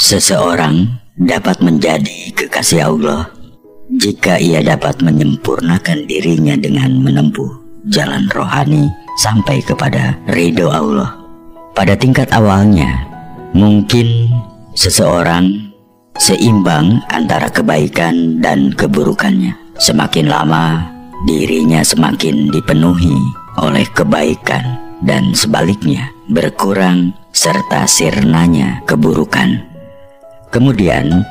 Seseorang dapat menjadi kekasih Allah jika ia dapat menyempurnakan dirinya dengan menempuh jalan rohani sampai kepada ridho Allah. Pada tingkat awalnya, mungkin seseorang seimbang antara kebaikan dan keburukannya. Semakin lama, dirinya semakin dipenuhi oleh kebaikan dan sebaliknya berkurang serta sirnanya keburukan. Kemudian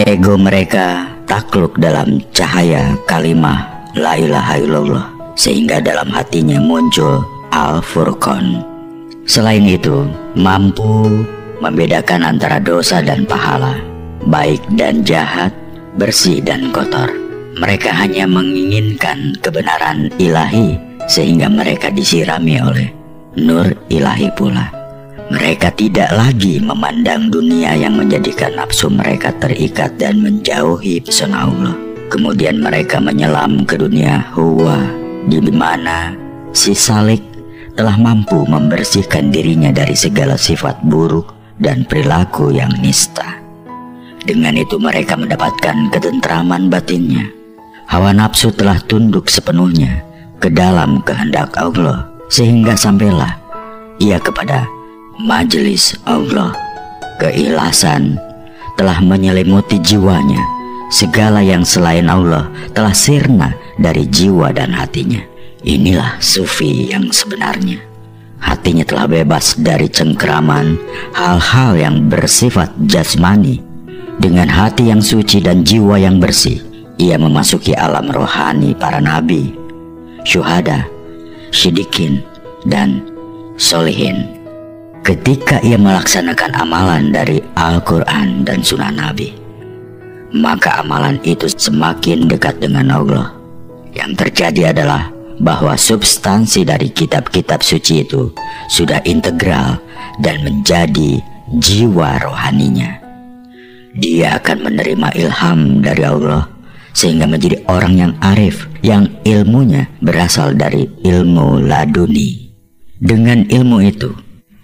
ego mereka takluk dalam cahaya kalimah la ilaha illallah, sehingga dalam hatinya muncul Al-Furqan. Selain itu, mampu membedakan antara dosa dan pahala, baik dan jahat, bersih dan kotor. Mereka hanya menginginkan kebenaran ilahi, sehingga mereka disirami oleh nur ilahi pula. Mereka tidak lagi memandang dunia yang menjadikan nafsu mereka terikat dan menjauhi pesona Allah. Kemudian mereka menyelam ke dunia huwa, di mana si salik telah mampu membersihkan dirinya dari segala sifat buruk dan perilaku yang nista. Dengan itu mereka mendapatkan ketentraman batinnya. Hawa nafsu telah tunduk sepenuhnya ke dalam kehendak Allah, sehingga sampailah ia kepada majelis Allah. Keikhlasan telah menyelimuti jiwanya. Segala yang selain Allah telah sirna dari jiwa dan hatinya. Inilah sufi yang sebenarnya. Hatinya telah bebas dari cengkeraman hal-hal yang bersifat jasmani. Dengan hati yang suci dan jiwa yang bersih, ia memasuki alam rohani para nabi, syuhada, syidikin, dan solihin. Ketika ia melaksanakan amalan dari Al-Quran dan Sunnah Nabi, maka amalan itu semakin dekat dengan Allah. Yang terjadi adalah bahwa substansi dari kitab-kitab suci itu sudah integral dan menjadi jiwa rohaninya. Dia akan menerima ilham dari Allah, sehingga menjadi orang yang arif, yang ilmunya berasal dari ilmu laduni. Dengan ilmu itu,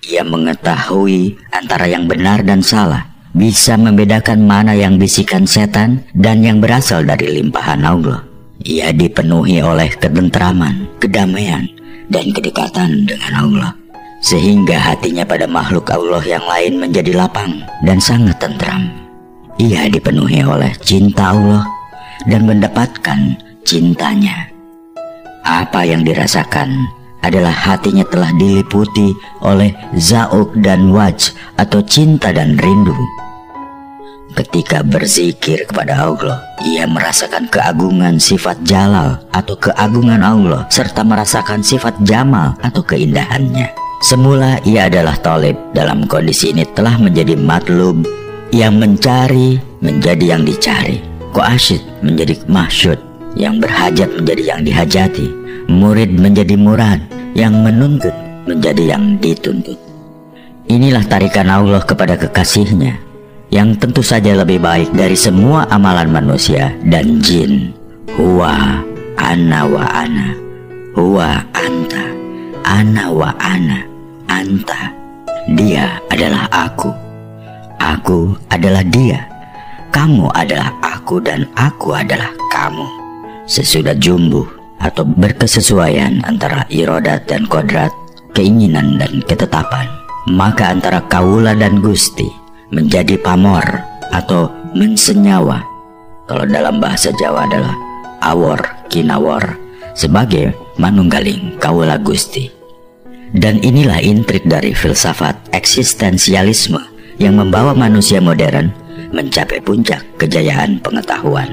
ia mengetahui antara yang benar dan salah, bisa membedakan mana yang bisikan setan dan yang berasal dari limpahan Allah. Ia dipenuhi oleh ketentraman, kedamaian, dan kedekatan dengan Allah, sehingga hatinya pada makhluk Allah yang lain menjadi lapang dan sangat tentram. Ia dipenuhi oleh cinta Allah dan mendapatkan cintanya. Apa yang dirasakan adalah hatinya telah diliputi oleh zauk dan waj, atau cinta dan rindu. Ketika berzikir kepada Allah, ia merasakan keagungan sifat jalal atau keagungan Allah, serta merasakan sifat jamal atau keindahannya. Semula ia adalah talib, dalam kondisi ini telah menjadi matlub, yang mencari menjadi yang dicari, qasid menjadi mahsyud, yang berhajat menjadi yang dihajati, murid menjadi murad, yang menuntut menjadi yang dituntut. Inilah tarikan Allah kepada kekasihnya, yang tentu saja lebih baik dari semua amalan manusia dan jin. Huwa ana wa ana, huwa anta, ana wa ana, anta. Dia adalah aku adalah dia, kamu adalah aku, dan aku adalah kamu. Sesudah jumbuh atau berkesesuaian antara irodat dan kodrat, keinginan dan ketetapan, maka antara kaula dan gusti menjadi pamor atau mensenyawa. Kalau dalam bahasa Jawa adalah awor kinawor, sebagai manunggaling kaula gusti. Dan inilah intrik dari filsafat eksistensialisme yang membawa manusia modern mencapai puncak kejayaan pengetahuan.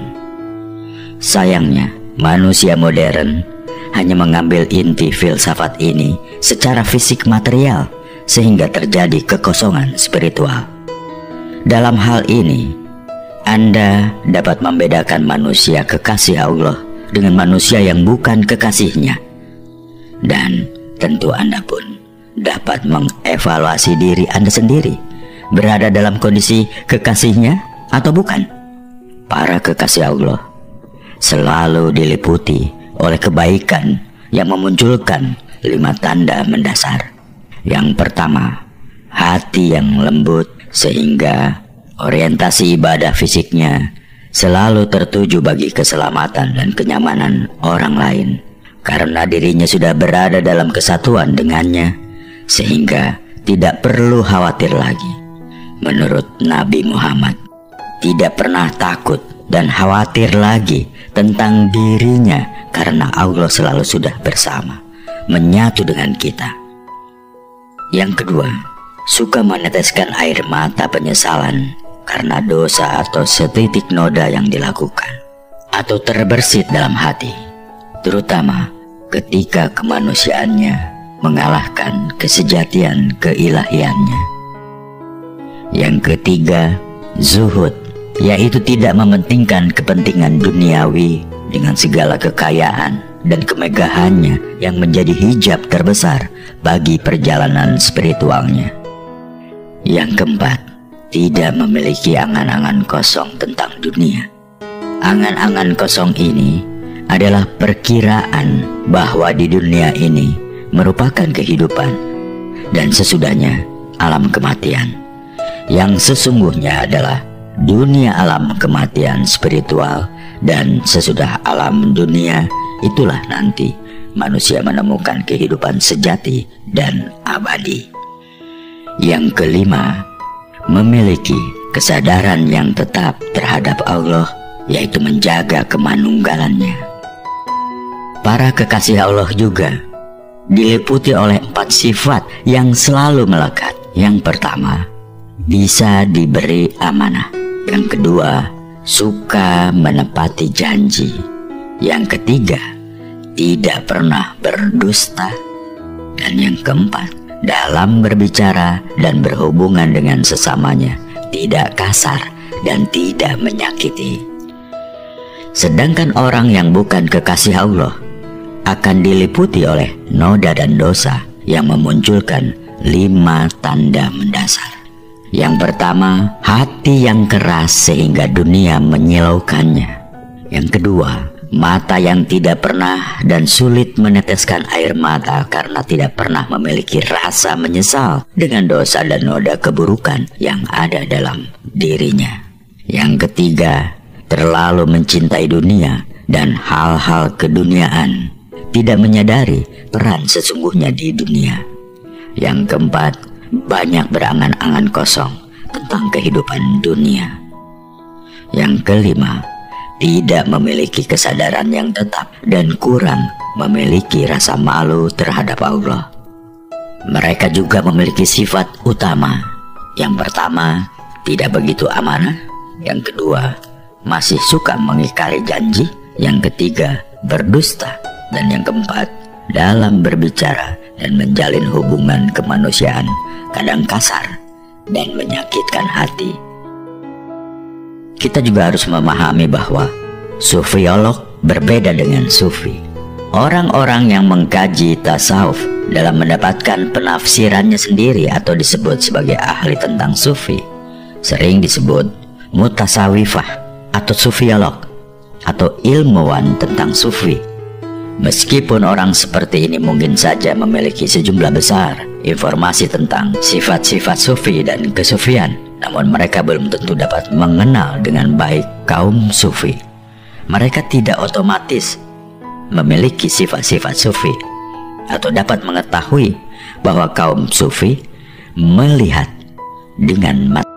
Sayangnya, manusia modern hanya mengambil inti filsafat ini secara fisik material, sehingga terjadi kekosongan spiritual. Dalam hal ini, Anda dapat membedakan manusia kekasih Allah dengan manusia yang bukan kekasihnya. Dan tentu Anda pun dapat mengevaluasi diri Anda sendiri, berada dalam kondisi kekasihnya atau bukan. Para kekasih Allah selalu diliputi oleh kebaikan yang memunculkan 5 tanda mendasar. Yang pertama, hati yang lembut sehingga Orientasi ibadah fisiknya selalu tertuju bagi keselamatan dan kenyamanan orang lain, karena dirinya sudah berada dalam kesatuan dengannya, sehingga tidak perlu khawatir lagi. Menurut Nabi Muhammad, tidak pernah takut dan khawatir lagi tentang dirinya, karena Allah selalu sudah bersama, menyatu dengan kita. Yang kedua, suka meneteskan air mata penyesalan karena dosa atau setitik noda yang dilakukan, atau terbersit dalam hati, terutama ketika kemanusiaannya mengalahkan kesejatian keilahiannya. Yang ketiga, zuhud, yaitu tidak mementingkan kepentingan duniawi dengan segala kekayaan dan kemegahannya yang menjadi hijab terbesar bagi perjalanan spiritualnya. Yang keempat, tidak memiliki angan-angan kosong tentang dunia. Angan-angan kosong ini adalah perkiraan bahwa di dunia ini merupakan kehidupan dan sesudahnya alam kematian, yang sesungguhnya adalah dunia alam kematian spiritual, dan sesudah alam dunia itulah nanti manusia menemukan kehidupan sejati dan abadi. Yang kelima, memiliki kesadaran yang tetap terhadap Allah, yaitu menjaga kemanunggalannya. Para kekasih Allah juga diliputi oleh 4 sifat yang selalu melekat. Yang pertama, bisa diberi amanah. Yang kedua, suka menepati janji. Yang ketiga, tidak pernah berdusta. Dan yang keempat, dalam berbicara dan berhubungan dengan sesamanya tidak kasar dan tidak menyakiti. Sedangkan orang yang bukan kekasih Allah akan diliputi oleh noda dan dosa yang memunculkan 5 tanda mendasar. Yang pertama, hati yang keras sehingga dunia menyilaukannya. Yang kedua, mata yang tidak pernah dan sulit meneteskan air mata karena tidak pernah memiliki rasa menyesal dengan dosa dan noda keburukan yang ada dalam dirinya. Yang ketiga, terlalu mencintai dunia dan hal-hal keduniaan, tidak menyadari peran sesungguhnya di dunia. Yang keempat, banyak berangan-angan kosong tentang kehidupan dunia. Yang kelima, tidak memiliki kesadaran yang tetap dan kurang memiliki rasa malu terhadap Allah. Mereka juga memiliki sifat utama. Yang pertama, tidak begitu amanah. Yang kedua, masih suka mengingkari janji. Yang ketiga, berdusta. Dan yang keempat, dalam berbicara dan menjalin hubungan kemanusiaan kadang kasar dan menyakitkan hati. Kita juga harus memahami bahwa sufiolog berbeda dengan sufi. Orang-orang yang mengkaji tasawuf dalam mendapatkan penafsirannya sendiri atau disebut sebagai ahli tentang sufi sering disebut mutasawifah atau sufiolog atau ilmuwan tentang sufi. Meskipun orang seperti ini mungkin saja memiliki sejumlah besar informasi tentang sifat-sifat sufi dan kesufian, namun mereka belum tentu dapat mengenal dengan baik kaum sufi. Mereka tidak otomatis memiliki sifat-sifat sufi atau dapat mengetahui bahwa kaum sufi melihat dengan mata